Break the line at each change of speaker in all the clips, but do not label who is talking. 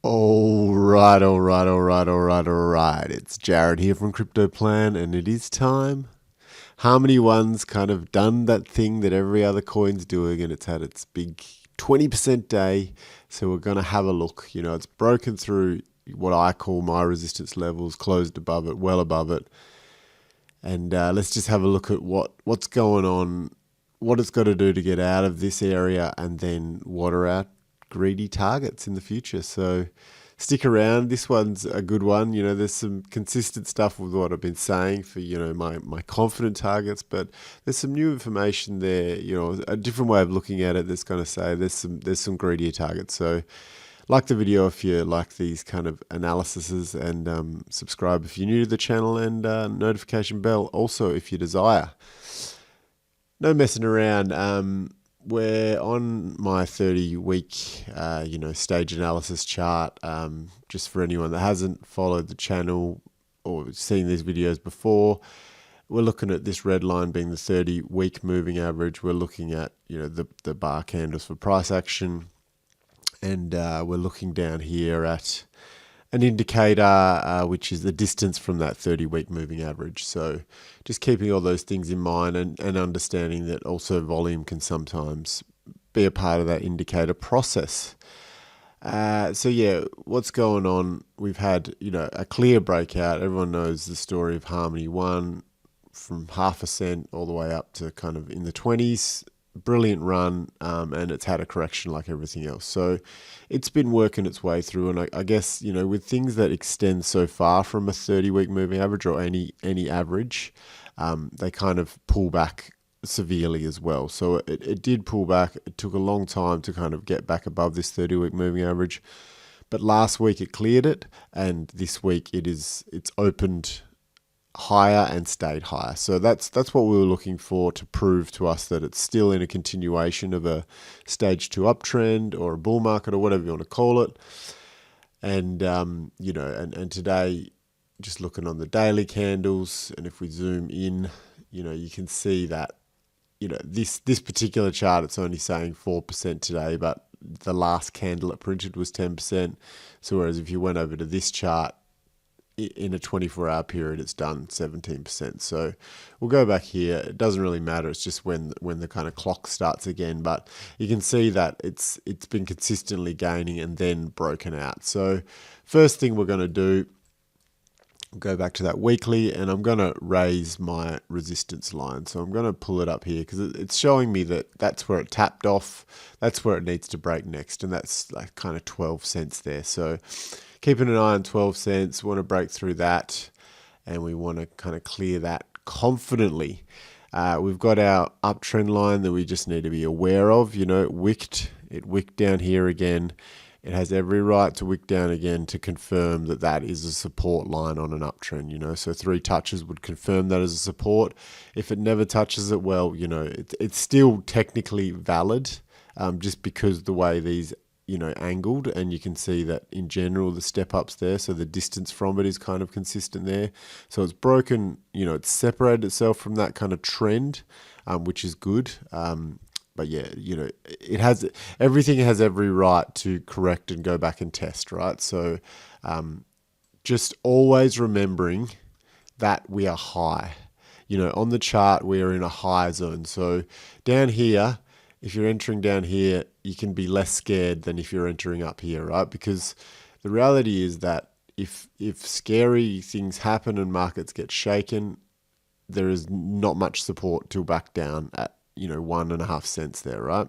All right, all right, all right, all right, all right. It's Jared here from Crypto Plan, and it is time. Harmony One's kind of done that thing that every other coin's doing, and it's had its big 20% day. So we're going to have a look. It's broken through what I call my resistance levels, closed above it, well above it. And let's just have a look at what's going on, what it's got to do to get out of this area, and then what are our greedy targets in the future. So stick around. This one's a good one. There's some consistent stuff with what I've been saying for, my confident targets, but there's some new information there, a different way of looking at it that's going to say there's some greedier targets. So like the video if you like these kind of analyses, and subscribe if you're new to the channel, and notification bell also if you desire. No messing around. We're on my 30-week, stage analysis chart. Just for anyone that hasn't followed the channel or seen these videos before, we're looking at this red line being the 30-week moving average. We're looking at the bar candles for price action, and we're looking down here at an indicator, which is the distance from that 30-week moving average. So just keeping all those things in mind, and understanding that also volume can sometimes be a part of that indicator process. So yeah, what's going on? We've had a clear breakout. Everyone knows the story of Harmony One, from 0.5 cent all the way up to kind of in the 20s. Brilliant run, and it's had a correction like everything else. So it's been working its way through, and I guess with things that extend so far from a 30-week moving average or any average, they kind of pull back severely as well. So it did pull back. It took a long time to kind of get back above this 30-week moving average, but last week it cleared it, and this week it's opened higher and stayed higher. So that's what we were looking for, to prove to us that it's still in a continuation of a stage 2 uptrend or a bull market or whatever you want to call it. And and today, just looking on the daily candles, and if we zoom in, you can see that this particular chart, it's only saying 4% today, but the last candle it printed was 10%. So whereas if you went over to this chart, in a 24-hour period, it's done 17%. So we'll go back here. It doesn't really matter. It's just when the kind of clock starts again. But you can see that it's been consistently gaining and then broken out. So first thing we're going to do, go back to that weekly, and I'm going to raise my resistance line. So I'm going to pull it up here because it's showing me that that's where it tapped off. That's where it needs to break next, and that's like kind of 12 cents there. So keeping an eye on 12 cents, want to break through that, and we want to kind of clear that confidently. We've got our uptrend line that we just need to be aware of. It wicked down here again. It has every right to wick down again to confirm that that is a support line on an uptrend. So 3 touches would confirm that as a support. If it never touches it, well, it's still technically valid, just because the way these angled, and you can see that in general the step ups there, so the distance from it is kind of consistent there. So it's broken, it's separated itself from that kind of trend, which is good. But yeah, everything has every right to correct and go back and test, right? So just always remembering that we are high. On the chart we are in a high zone. So down here, if you're entering down here, you can be less scared than if you're entering up here, right? Because the reality is that if scary things happen and markets get shaken, there is not much support to back down at 1.5 cents there, right?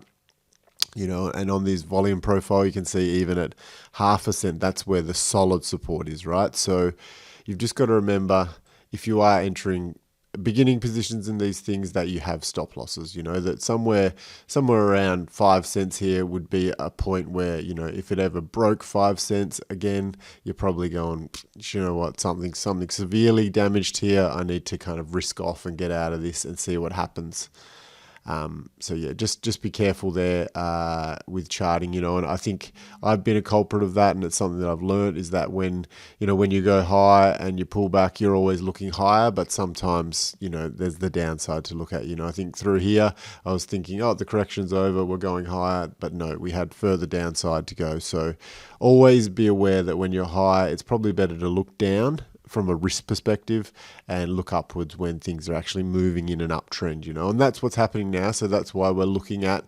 And on this volume profile, you can see even at 0.5 cent, that's where the solid support is, right? So you've just got to remember, if you are entering beginning positions in these things, that you have stop losses, that somewhere around 5 cents here would be a point where, if it ever broke 5 cents again, you're probably going, what, something severely damaged here. I need to kind of risk off and get out of this and see what happens. So yeah, just be careful there with charting, and I think I've been a culprit of that, and it's something that I've learned is that when you go high and you pull back, you're always looking higher, but sometimes, there's the downside to look at. I think through here, I was thinking, oh, the correction's over, we're going higher, but no, we had further downside to go. So always be aware that when you're high, it's probably better to look down from a risk perspective and look upwards when things are actually moving in an uptrend, and that's what's happening now. So that's why we're looking at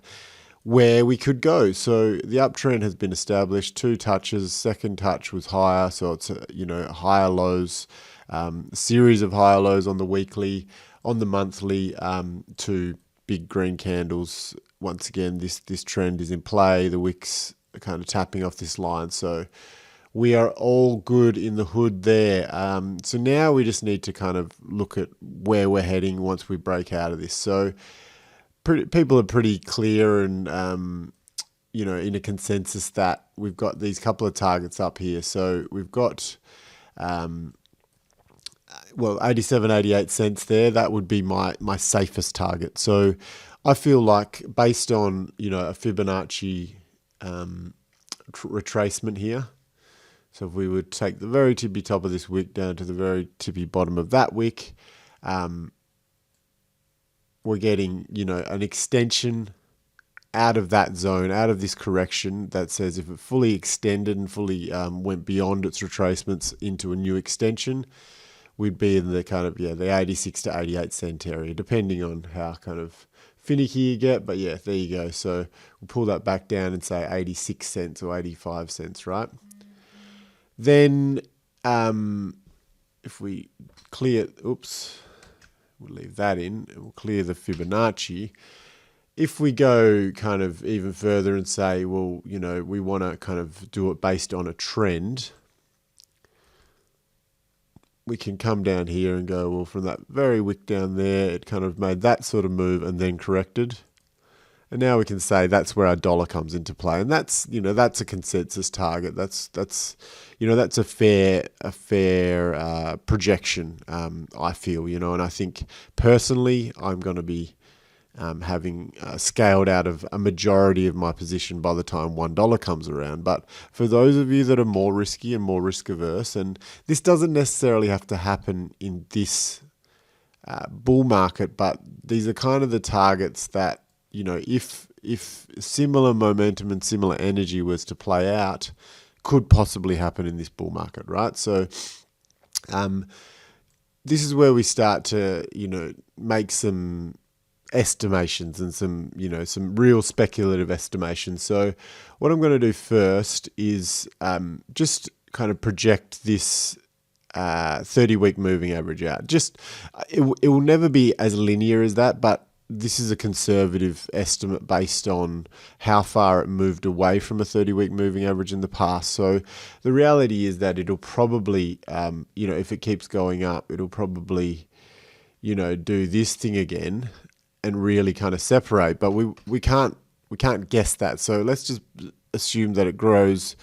where we could go. So the uptrend has been established, 2 touches, second touch was higher. So it's, higher lows, series of higher lows on the weekly, on the monthly, 2 big green candles. Once again, this trend is in play. The wicks are kind of tapping off this line. So we are all good in the hood there. So now we just need to kind of look at where we're heading once we break out of this. So people are pretty clear and, in a consensus that we've got these couple of targets up here. So we've got, 87, 88 cents there. That would be my safest target. So I feel like based on, a Fibonacci retracement here, so if we would take the very tippy top of this wick down to the very tippy bottom of that wick, we're getting, an extension out of that zone, out of this correction that says if it fully extended and fully went beyond its retracements into a new extension, we'd be in the kind of, the 86 to 88 cent area, depending on how kind of finicky you get. But yeah, there you go. So we'll pull that back down and say 86 cents or 85 cents, right? Then if we clear, we'll leave that in, and we'll clear the Fibonacci. If we go kind of even further and say, well, we want to kind of do it based on a trend, we can come down here and go, well, from that very wick down there, it kind of made that sort of move and then corrected. And now we can say that's where our dollar comes into play, and that's that's a consensus target. That's a fair projection. I feel, and I think personally I'm going to be having scaled out of a majority of my position by the time $1 comes around. But for those of you that are more risky and more risk averse, and this doesn't necessarily have to happen in this bull market, but these are kind of the targets that, if similar momentum and similar energy was to play out, could possibly happen in this bull market, right? So this is where we start to, make some estimations and some real speculative estimations. So what I'm going to do first is just kind of project this 30-week moving average out. It will never be as linear as that, but this is a conservative estimate based on how far it moved away from a 30-week moving average in the past. So the reality is that it'll probably, if it keeps going up, it'll probably, do this thing again and really kind of separate. But we can't guess that. So let's just assume that it grows,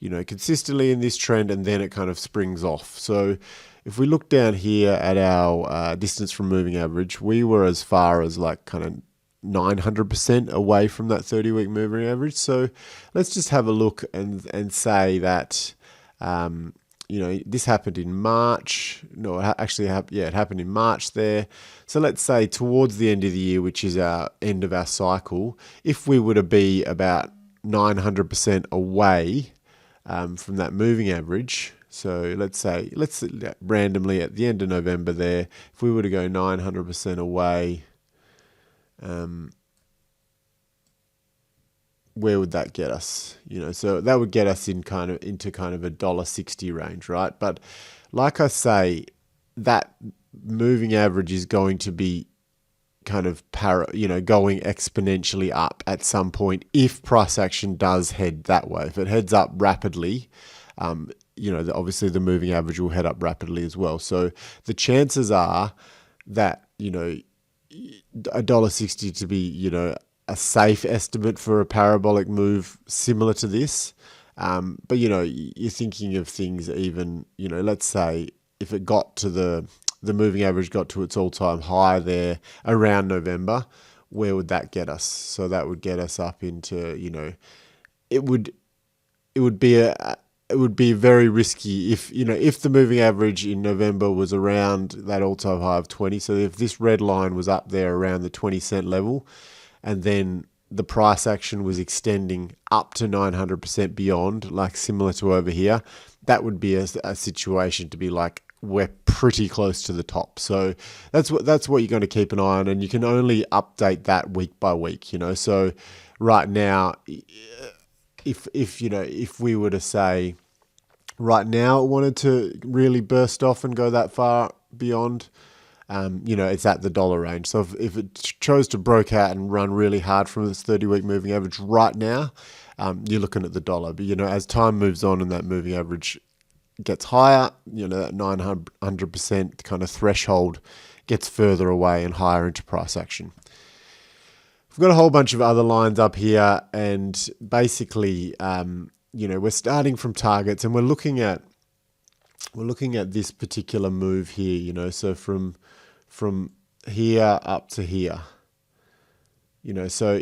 consistently in this trend, and then it kind of springs off. So if we look down here at our distance from moving average, we were as far as like kind of 900% away from that 30-week moving average. So let's just have a look and say that, this happened in March. No, it happened in March there. So let's say towards the end of the year, which is our end of our cycle, if we were to be about 900% away from that moving average. So let's randomly at the end of November there, if we were to go 900% away, where would that get us? So that would get us into kind of $1.60 range, right? But like I say, that moving average is going to be kind of going exponentially up at some point if price action does head that way. If it heads up rapidly, obviously the moving average will head up rapidly as well. So the chances are that, $1.60 to be, a safe estimate for a parabolic move similar to this. But, you're thinking of things even, let's say if it got to the moving average got to its all-time high there around November, where would that get us? So that would get us up into, it would be very risky if the moving average in November was around that all-time high of 20. So if this red line was up there around the 20-cent level, and then the price action was extending up to 900% beyond, like similar to over here, that would be a situation to be like, we're pretty close to the top. So that's what you're going to keep an eye on, and you can only update that week by week. So right now, if we were to say right now it wanted to really burst off and go that far beyond, it's at the dollar range. So if it chose to broke out and run really hard from this 30-week moving average right now, you're looking at the dollar. But, as time moves on and that moving average gets higher, that 900% kind of threshold gets further away and higher into price action. We've got a whole bunch of other lines up here, and basically, we're starting from targets, and we're looking at this particular move here. So from here up to here. So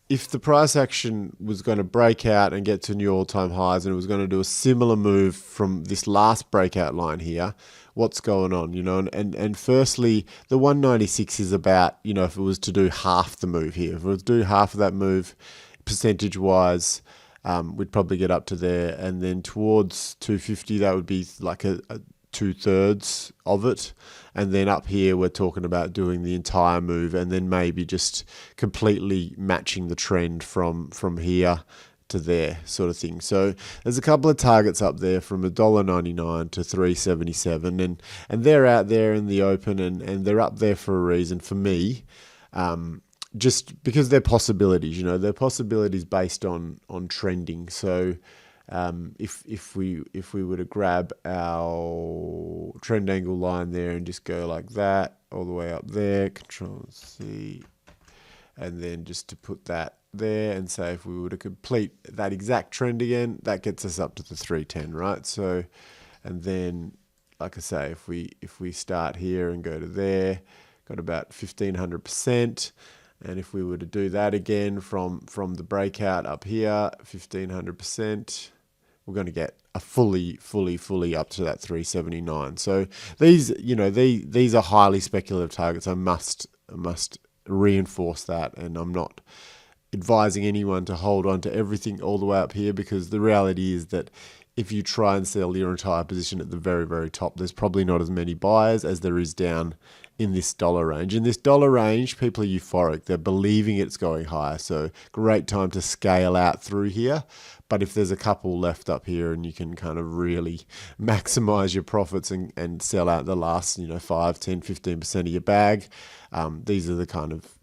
if the price action was going to break out and get to new all-time highs, and it was going to do a similar move from this last breakout line here, what's going on? And firstly, the 196 is about, if it was to do half the move here, if it was to do half of that move percentage-wise, we'd probably get up to there, and then towards 250, that would be like a 2/3 of it, and then up here we're talking about doing the entire move, and then maybe just completely matching the trend from here to there, sort of thing. So there's a couple of targets up there from $1.99 to $3.77, and they're out there in the open, and they're up there for a reason for me. Just because they're possibilities, they're possibilities based on trending. So if we were to grab our trend angle line there and just go like that all the way up there, Control C, and then just to put that there and say if we were to complete that exact trend again, that gets us up to the 310, right? So, and then like I say, if we start here and go to there, got about 1500%. And if we were to do that again from the breakout up here, 1500%, we're going to get a fully up to that 379. So these, these are highly speculative targets. I must reinforce that, and I'm not advising anyone to hold on to everything all the way up here, because the reality is that if you try and sell your entire position at the very, very top, there's probably not as many buyers as there is down in this dollar range. In this dollar range, people are euphoric. They're believing it's going higher. So great time to scale out through here. But if there's a couple left up here and you can kind of really maximize your profits and sell out the last, 5, 10, 15% of your bag, these are the kind of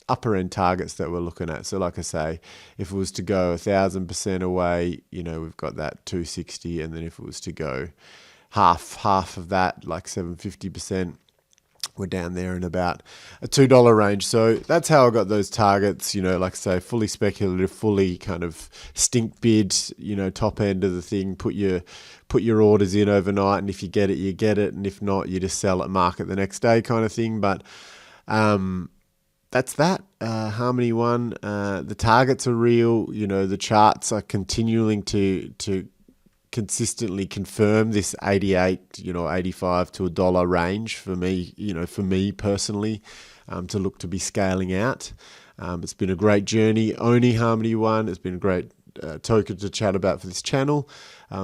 upper end targets that we're looking at. So like I say, if it was to go 1,000% away, we've got that 260, and then if it was to go half of that, like 750%, we're down there in about a $2 range. So that's how I got those targets, like I say, fully speculative, fully kind of stink bid, top end of the thing. Put your orders in overnight, and if you get it, you get it, and if not, you just sell at market the next day kind of thing. But that's that. Harmony 1, the targets are real. The charts are continuing to consistently confirm this 88, 85 to $1 range for me personally, to look to be scaling out. It's been a great journey owning Harmony 1. It's been a great token to chat about for this channel.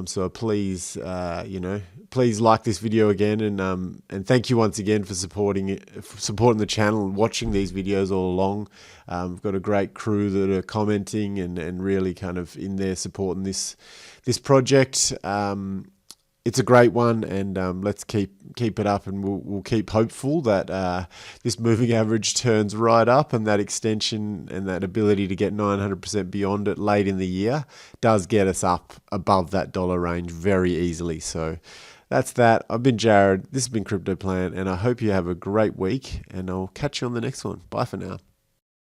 So please, please like this video again, and thank you once again for supporting the channel and watching these videos all along. We've got a great crew that are commenting and really kind of in there supporting this project. It's a great one, and let's keep it up, and we'll keep hopeful that this moving average turns right up, and that extension and that ability to get 900% beyond it late in the year does get us up above that dollar range very easily. So that's that. I've been Jared. This has been Crypto Plan, and I hope you have a great week, and I'll catch you on the next one. Bye for now.